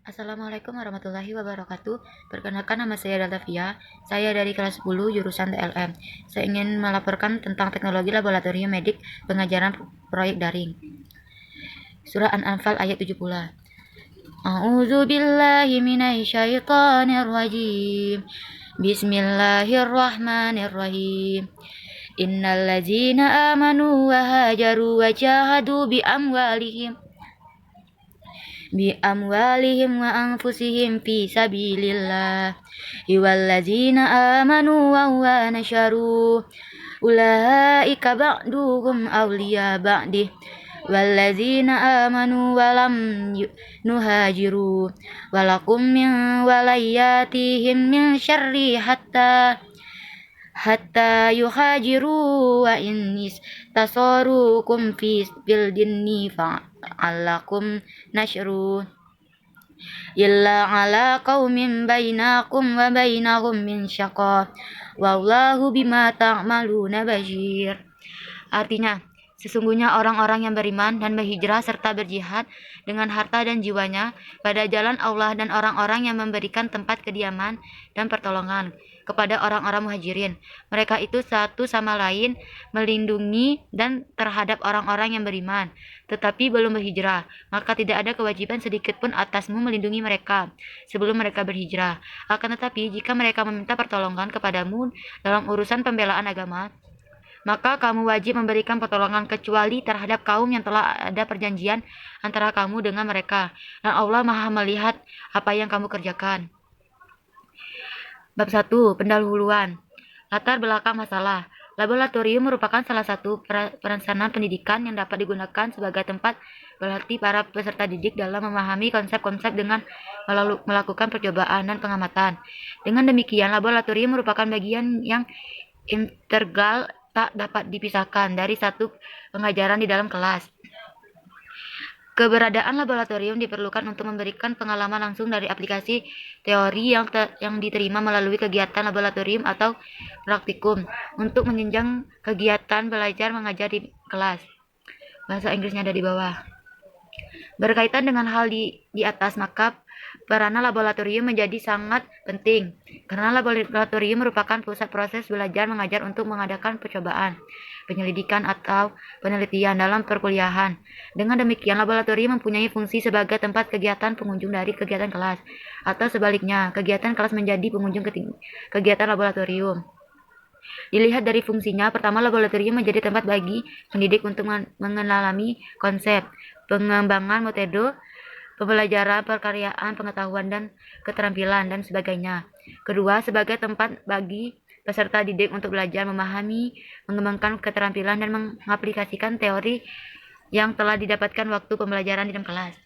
Assalamualaikum warahmatullahi wabarakatuh. Perkenalkan, nama saya Daltavia. Saya dari kelas 10 jurusan TLM. Saya ingin melaporkan tentang teknologi laboratorium medik pengajaran proyek daring. Surah An-Anfal ayat 70. A'udzu billahi minasyaitonir rajim. Bismillahirrahmanirrahim. Innal ladzina amanu wa hajaru wa jahadu bi amwalihim wa anfusihim fi sabilillah walladzina amanu wa nasharu ulaika ba'duhum awliya ba'dih walladzina amanu walam nuhajiru walakum min walayatihim min syarri hatta yuhajiru wa in tasarukum fil dinni fa'alakum nashru illa ala qaumin bainakum wa bainahum min syaqa wallahu bima ta'maluna basir. Artinya, sesungguhnya orang-orang yang beriman dan berhijrah serta berjihad dengan harta dan jiwanya pada jalan Allah dan orang-orang yang memberikan tempat kediaman dan pertolongan kepada orang-orang muhajirin. Mereka itu satu sama lain melindungi dan terhadap orang-orang yang beriman, tetapi belum berhijrah. Maka tidak ada kewajiban sedikit pun atasmu melindungi mereka sebelum mereka berhijrah. Akan tetapi, jika mereka meminta pertolongan kepadamu dalam urusan pembelaan agama, maka kamu wajib memberikan pertolongan kecuali terhadap kaum yang telah ada perjanjian antara kamu dengan mereka, dan Allah Maha melihat apa yang kamu kerjakan. Bab 1. Pendahuluan. Latar belakang masalah. Laboratorium merupakan salah satu perencanaan pendidikan yang dapat digunakan sebagai tempat berlatih para peserta didik dalam memahami konsep-konsep dengan melakukan percobaan dan pengamatan. Dengan demikian, laboratorium merupakan bagian yang integral tak dapat dipisahkan dari satu pengajaran di dalam kelas. Keberadaan laboratorium diperlukan untuk memberikan pengalaman langsung dari aplikasi teori yang diterima melalui kegiatan laboratorium atau praktikum untuk menunjang kegiatan belajar mengajar di kelas. Bahasa Inggrisnya ada di bawah. Berkaitan dengan hal di atas, maka peranan laboratorium menjadi sangat penting, karena laboratorium merupakan pusat proses belajar mengajar untuk mengadakan percobaan, penyelidikan atau penelitian dalam perkuliahan. Dengan demikian, laboratorium mempunyai fungsi sebagai tempat kegiatan pengunjung dari kegiatan kelas, atau sebaliknya, kegiatan kelas menjadi pengunjung kegiatan laboratorium. Dilihat dari fungsinya, pertama, laboratorium menjadi tempat bagi pendidik untuk mengenalami konsep, pengembangan metode, pembelajaran, perkaryaan, pengetahuan, dan keterampilan, dan sebagainya. Kedua, sebagai tempat bagi peserta didik untuk belajar memahami, mengembangkan keterampilan, dan mengaplikasikan teori yang telah didapatkan waktu pembelajaran di dalam kelas.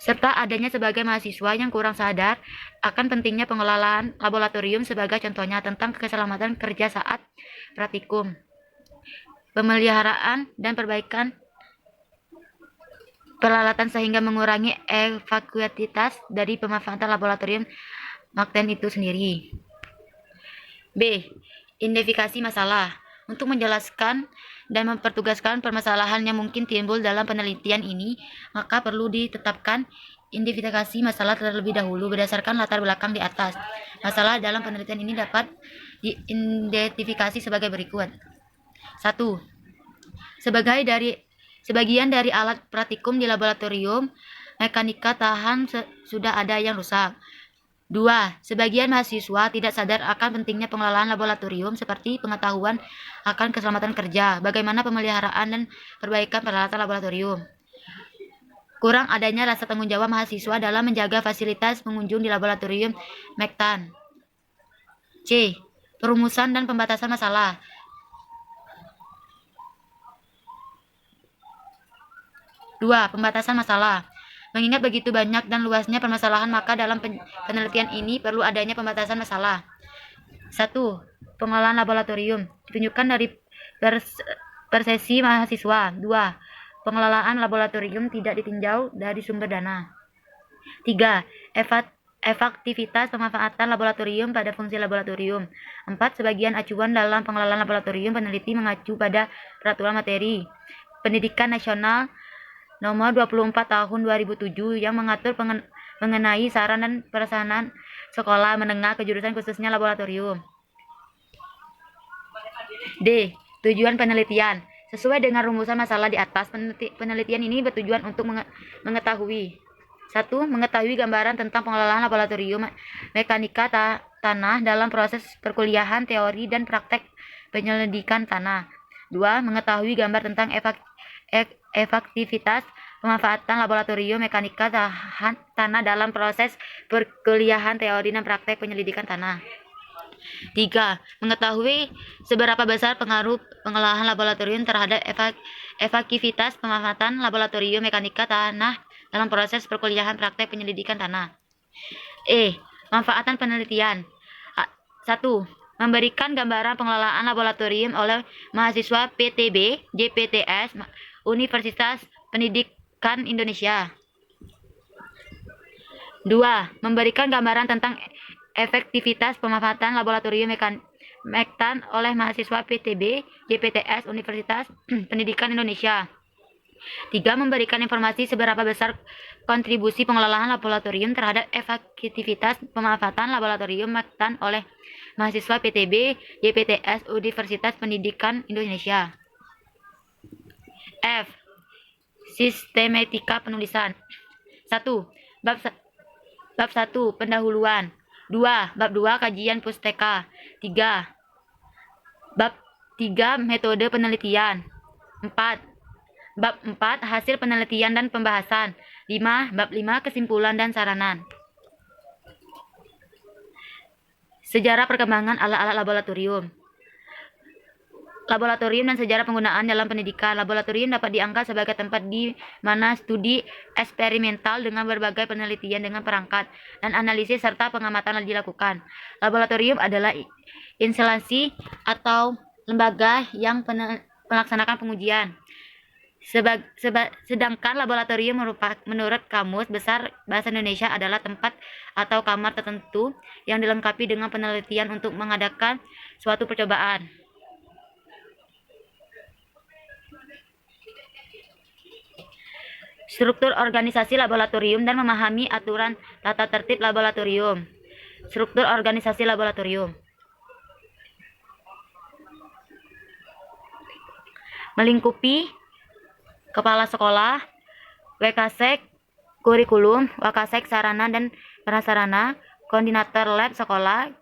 Serta adanya sebagai mahasiswa yang kurang sadar akan pentingnya pengelolaan laboratorium, sebagai contohnya tentang keselamatan kerja saat praktikum, pemeliharaan dan perbaikan peralatan sehingga mengurangi evakuativitas dari pemanfaatan laboratorium Makten itu sendiri. B. Identifikasi masalah. Untuk menjelaskan dan mempertugaskan permasalahan yang mungkin timbul dalam penelitian ini, maka perlu ditetapkan identifikasi masalah terlebih dahulu berdasarkan latar belakang di atas. Masalah dalam penelitian ini dapat diidentifikasi sebagai berikut. 1. Sebagian dari alat praktikum di laboratorium mekanika tahan sudah ada yang rusak. 2. Sebagian mahasiswa tidak sadar akan pentingnya pengelolaan laboratorium seperti pengetahuan akan keselamatan kerja, bagaimana pemeliharaan dan perbaikan peralatan laboratorium. Kurang adanya rasa tanggung jawab mahasiswa dalam menjaga fasilitas pengunjung di laboratorium Mektan. C. Perumusan dan pembatasan masalah. 2. Pembatasan masalah. Mengingat begitu banyak dan luasnya permasalahan, maka dalam penelitian ini perlu adanya pembatasan masalah. 1. Pengelolaan laboratorium ditunjukkan dari persepsi mahasiswa. 2. Pengelolaan laboratorium tidak ditinjau dari sumber dana. 3. Efektivitas pemanfaatan laboratorium pada fungsi laboratorium. 4. Sebagian acuan dalam pengelolaan laboratorium, peneliti mengacu pada peraturan materi Pendidikan Nasional Nomor 24 Tahun 2007 yang mengatur mengenai saran dan pelaksanaan sekolah menengah kejurusan khususnya laboratorium. D. Tujuan penelitian. Sesuai dengan rumusan masalah di atas, penelitian ini bertujuan untuk mengetahui 1. Mengetahui gambaran tentang pengelolaan laboratorium mekanika tanah dalam proses perkuliahan teori dan praktek penyelidikan tanah. 2. Mengetahui gambar tentang efektivitas pemanfaatan laboratorium mekanika tanah dalam proses perkuliahan teori dan praktek penyelidikan tanah. 3. Mengetahui seberapa besar pengaruh pengolahan laboratorium terhadap efektivitas pemanfaatan laboratorium mekanika tanah dalam proses perkuliahan praktek penyelidikan tanah. Manfaatan penelitian. 1. Memberikan gambaran pengelolaan laboratorium oleh mahasiswa PTB, JPTS, Universitas Pendidikan Indonesia. 2. Memberikan gambaran tentang efektivitas pemanfaatan laboratorium mektan oleh mahasiswa PTB, JPTS, Universitas Pendidikan Indonesia. 3. Memberikan informasi seberapa besar kontribusi pengelolaan laboratorium terhadap efektivitas pemanfaatan laboratorium mektan oleh mahasiswa PTB, JPTS, Universitas Pendidikan Indonesia. F. Sistematika penulisan. 1. Bab 1 pendahuluan. 2. Bab 2 kajian pustaka. 3. Bab 3 metode penelitian. 4. Bab 4 hasil penelitian dan pembahasan. 5. Bab 5 kesimpulan dan saranan. Sejarah perkembangan alat-alat laboratorium. Laboratorium dan sejarah penggunaan dalam pendidikan. Laboratorium dapat dianggap sebagai tempat di mana studi eksperimental dengan berbagai penelitian dengan perangkat dan analisis serta pengamatan dilakukan. Laboratorium adalah instansi atau lembaga yang melaksanakan pengujian. Sedangkan laboratorium menurut Kamus Besar Bahasa Indonesia adalah tempat atau kamar tertentu yang dilengkapi dengan penelitian untuk mengadakan suatu percobaan. Struktur organisasi laboratorium dan memahami aturan tata tertib laboratorium. Struktur organisasi laboratorium melingkupi Kepala Sekolah, WKSek Kurikulum, Wakasek Sarana dan Prasarana, Koordinator Lab Sekolah,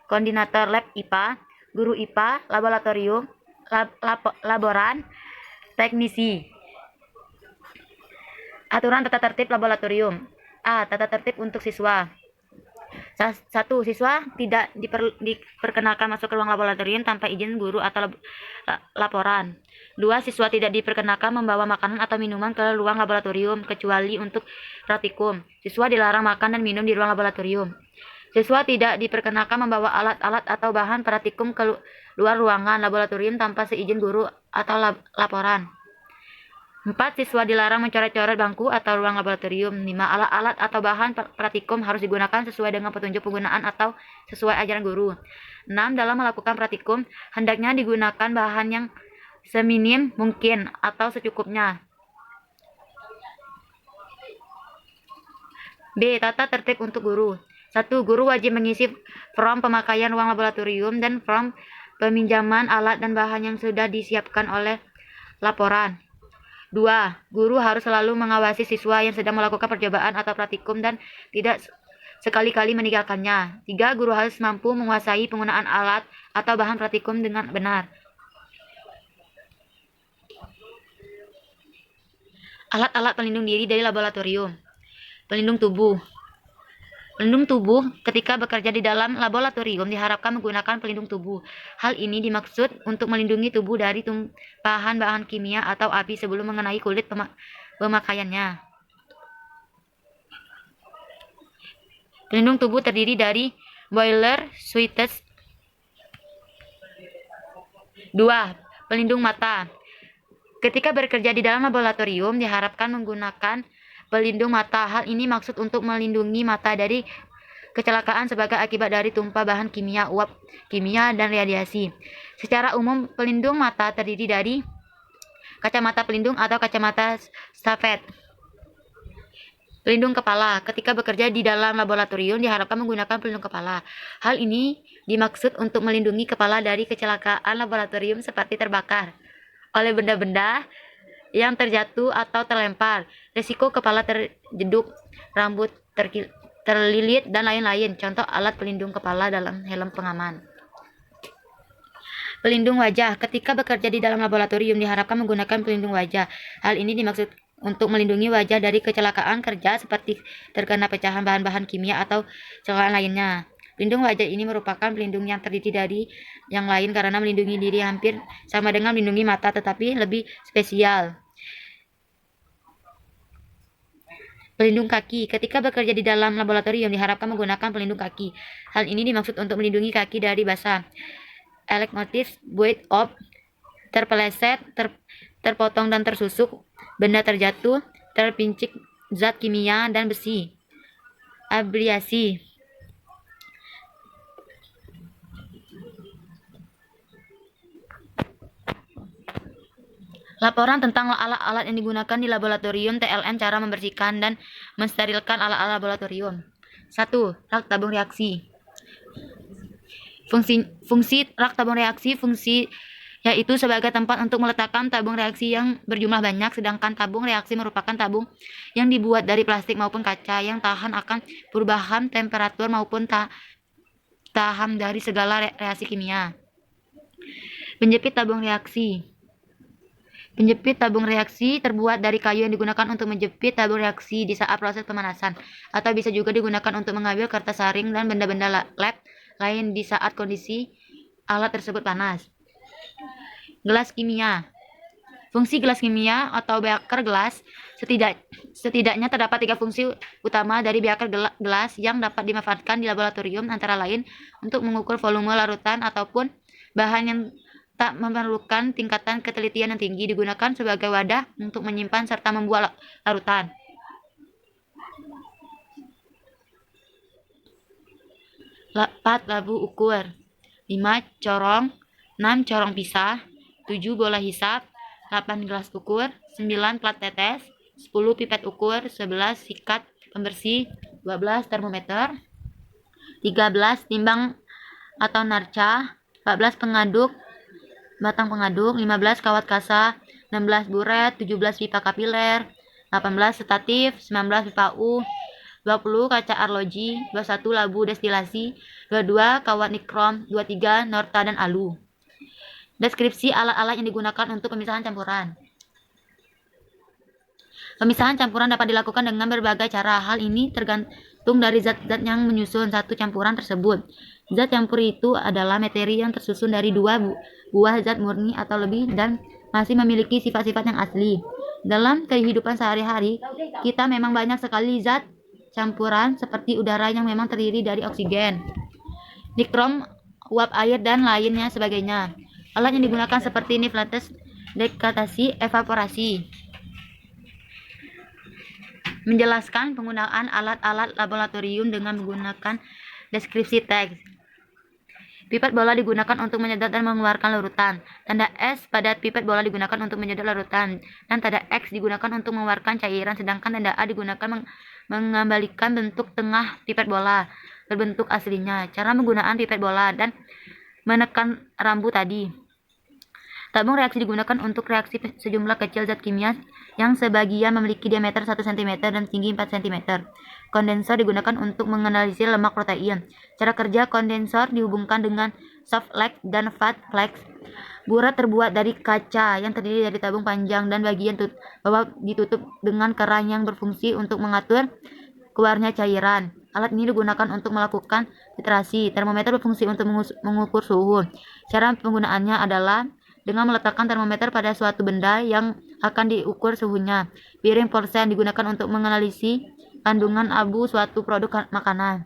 Koordinator Lab IPA, Guru IPA, Laboratorium, Laboran, Teknisi. Aturan tata tertib laboratorium. A. Tata tertib untuk siswa. 1. Siswa tidak diperkenalkan masuk ke ruang laboratorium tanpa izin guru atau laporan. 2. Siswa tidak diperkenalkan membawa makanan atau minuman ke ruang laboratorium kecuali untuk praktikum. Siswa dilarang makan dan minum di ruang laboratorium. Siswa tidak diperkenalkan membawa alat-alat atau bahan praktikum ke luar ruangan laboratorium tanpa seizin guru atau laporan. 4. Siswa dilarang mencoret-coret bangku atau ruang laboratorium. 5. Alat-alat atau bahan praktikum harus digunakan sesuai dengan petunjuk penggunaan atau sesuai ajaran guru. 6. Dalam melakukan praktikum, hendaknya digunakan bahan yang seminim mungkin atau secukupnya. B. Tata tertib untuk guru. 1. Guru wajib mengisi form pemakaian ruang laboratorium dan form peminjaman alat dan bahan yang sudah disiapkan oleh laporan. 2. Guru harus selalu mengawasi siswa yang sedang melakukan percobaan atau praktikum dan tidak sekali-kali meninggalkannya. 3. Guru harus mampu menguasai penggunaan alat atau bahan praktikum dengan benar. Alat-alat pelindung diri dari laboratorium. Pelindung tubuh. Pelindung tubuh ketika bekerja di dalam laboratorium diharapkan menggunakan pelindung tubuh. Hal ini dimaksud untuk melindungi tubuh dari tumpahan bahan kimia atau api sebelum mengenai kulit pemakaiannya. Pelindung tubuh terdiri dari boiler suites. 2. Pelindung mata. Ketika bekerja di dalam laboratorium diharapkan menggunakan pelindung mata. Hal ini maksud untuk melindungi mata dari kecelakaan sebagai akibat dari tumpah bahan kimia, uap kimia, dan radiasi. Secara umum, pelindung mata terdiri dari Kacamata pelindung atau kacamata stafet. Pelindung kepala. Ketika bekerja di dalam laboratorium diharapkan menggunakan pelindung kepala. Hal ini dimaksud untuk melindungi kepala dari kecelakaan laboratorium seperti terbakar oleh benda-benda yang terjatuh atau terlempar, risiko kepala terjeduk, rambut terlilit, dan lain-lain. Contoh alat pelindung kepala dalam helm pengaman. Pelindung wajah. Ketika bekerja di dalam laboratorium diharapkan menggunakan pelindung wajah. Hal ini dimaksud untuk melindungi wajah dari kecelakaan kerja seperti terkena pecahan bahan-bahan kimia atau celakaan lainnya. Pelindung wajah ini merupakan pelindung yang terdiri dari yang lain karena melindungi diri hampir sama dengan melindungi mata, tetapi lebih spesial. Pelindung kaki. Ketika bekerja di dalam laboratorium diharapkan menggunakan pelindung kaki. Hal ini dimaksud untuk melindungi kaki dari basah, elektromotif, buoyed up, terpeleset, terpotong dan tersusuk, benda terjatuh, terpincik zat kimia dan besi. Abrasi. Laporan tentang alat-alat yang digunakan di laboratorium TLM, cara membersihkan dan mensterilkan alat-alat laboratorium. 1. Rak tabung reaksi. Fungsi rak tabung reaksi yaitu sebagai tempat untuk meletakkan tabung reaksi yang berjumlah banyak, sedangkan tabung reaksi merupakan tabung yang dibuat dari plastik maupun kaca yang tahan akan perubahan temperatur maupun tahan dari segala reaksi kimia. Penjepit tabung reaksi. Penjepit tabung reaksi terbuat dari kayu yang digunakan untuk menjepit tabung reaksi di saat proses pemanasan, atau bisa juga digunakan untuk mengambil kertas saring dan benda-benda lab lain di saat kondisi alat tersebut panas. Gelas kimia. Fungsi gelas kimia atau beaker gelas, setidaknya terdapat 3 fungsi utama dari beaker gelas yang dapat dimanfaatkan di laboratorium, antara lain untuk mengukur volume larutan ataupun bahan yang tak memerlukan tingkatan ketelitian yang tinggi, digunakan sebagai wadah untuk menyimpan serta membuat larutan. Empat labu ukur. 5 corong, 6 corong pisah, 7 bola hisap, 8 gelas ukur, 9 plat tetes, 10 pipet ukur, 11 sikat pembersih, 12 termometer, 13 timbang atau narca, 14 batang pengaduk, 15 kawat kasa, 16 buret, 17 pipa kapiler, 18 statif, 19 pipa U, 20 kaca arloji, 21 labu destilasi, 22 kawat nikrom, 23 norta dan alu. Deskripsi alat-alat yang digunakan untuk pemisahan campuran. Pemisahan campuran dapat dilakukan dengan berbagai cara. Hal ini tergantung dari zat-zat yang menyusun satu campuran tersebut. Zat campur itu adalah materi yang tersusun dari 2 buah zat murni atau lebih dan masih memiliki sifat-sifat yang asli. Dalam kehidupan sehari-hari, kita memang banyak sekali zat campuran seperti udara yang memang terdiri dari oksigen, nikrom, uap air, dan lainnya sebagainya. Alat yang digunakan seperti niflates, dekantasi, evaporasi. Menjelaskan penggunaan alat-alat laboratorium dengan menggunakan deskripsi teks. Pipet bola digunakan untuk menyedot dan mengeluarkan larutan. Tanda S pada pipet bola digunakan untuk menyedot larutan, dan tanda X digunakan untuk mengeluarkan cairan, sedangkan tanda A digunakan mengembalikan bentuk tengah pipet bola berbentuk aslinya. Cara penggunaan pipet bola dan menekan rambu tadi. Tabung reaksi digunakan untuk reaksi sejumlah kecil zat kimia yang sebagian memiliki diameter 1 cm dan tinggi 4 cm. Kondensor digunakan untuk menganalisis lemak protein. Cara kerja kondensor dihubungkan dengan soft flake dan fat flake. Burat terbuat dari kaca yang terdiri dari tabung panjang dan bagian bawah ditutup dengan keran yang berfungsi untuk mengatur keluarnya cairan. Alat ini digunakan untuk melakukan titrasi. Termometer berfungsi untuk mengukur suhu. Cara penggunaannya adalah dengan meletakkan termometer pada suatu benda yang akan diukur suhunya. Piring porsen digunakan untuk menganalisis kandungan abu suatu produk makanan.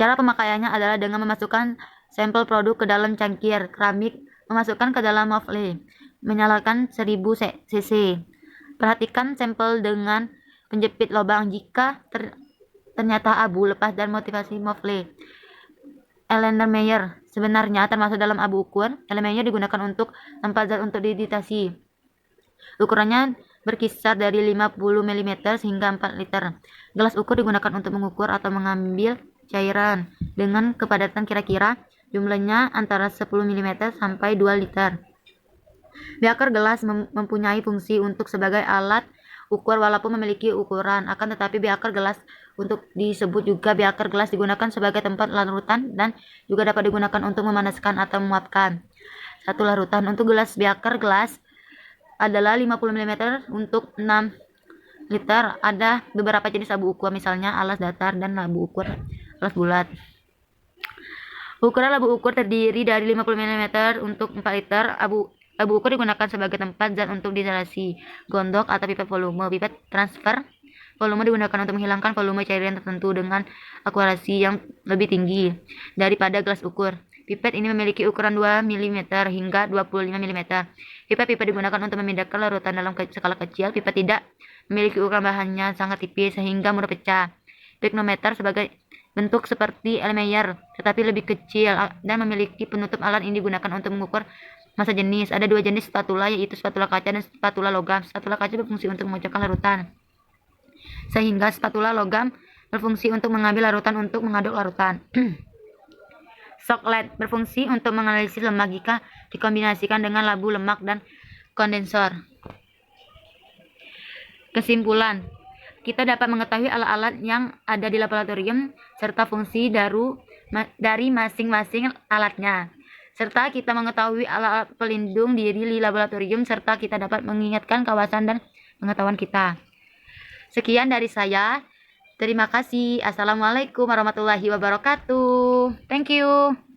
Cara pemakaiannya adalah dengan memasukkan sampel produk ke dalam cangkir keramik, memasukkan ke dalam muffle, menyalakan 1000 cc. Perhatikan sampel dengan penjepit lubang jika ternyata abu lepas dan motivasi muffle. Erlenmeyer sebenarnya termasuk dalam abu ukur. Erlenmeyer digunakan untuk tempat zat untuk diditasi. Ukurannya berkisar dari 50 mm hingga 4 liter. Gelas ukur digunakan untuk mengukur atau mengambil cairan dengan kepadatan kira-kira jumlahnya antara 10 mm sampai 2 liter. Beaker gelas mempunyai fungsi untuk sebagai alat ukur walaupun memiliki ukuran, akan tetapi beaker gelas untuk disebut juga beaker gelas digunakan sebagai tempat larutan dan juga dapat digunakan untuk memanaskan atau menguapkan satu larutan. Untuk gelas beaker gelas adalah 50 mm untuk 6 liter. Ada beberapa jenis labu ukur, misalnya alas datar dan labu ukur alas bulat. Ukuran labu ukur terdiri dari 50 mm untuk 4 liter. Labu ukur digunakan sebagai tempat zat untuk dilasi, gondok, atau pipet volume. Pipet transfer volume digunakan untuk menghilangkan volume cairan tertentu dengan akurasi yang lebih tinggi daripada gelas ukur. Pipet ini memiliki ukuran 2 mm hingga 25 mm. Pipet digunakan untuk memindahkan larutan dalam skala kecil. Pipet tidak memiliki ukuran bahannya sangat tipis sehingga mudah pecah. Picnometer sebagai bentuk seperti Erlenmeyer, tetapi lebih kecil dan memiliki penutup. Alat ini digunakan untuk mengukur massa jenis. Ada dua jenis spatula, yaitu spatula kaca dan spatula logam. Spatula kaca berfungsi untuk memecahkan larutan, sehingga spatula logam berfungsi untuk mengambil larutan untuk mengaduk larutan. Shocklet berfungsi untuk menganalisis lemak jika dikombinasikan dengan labu lemak dan kondensor. Kesimpulan, kita dapat mengetahui alat-alat yang ada di laboratorium serta fungsi dari masing-masing alatnya, serta kita mengetahui alat-alat pelindung diri di laboratorium, serta kita dapat mengingatkan kawasan dan pengetahuan kita. Sekian dari saya. Terima kasih. Assalamualaikum warahmatullahi wabarakatuh. Thank you.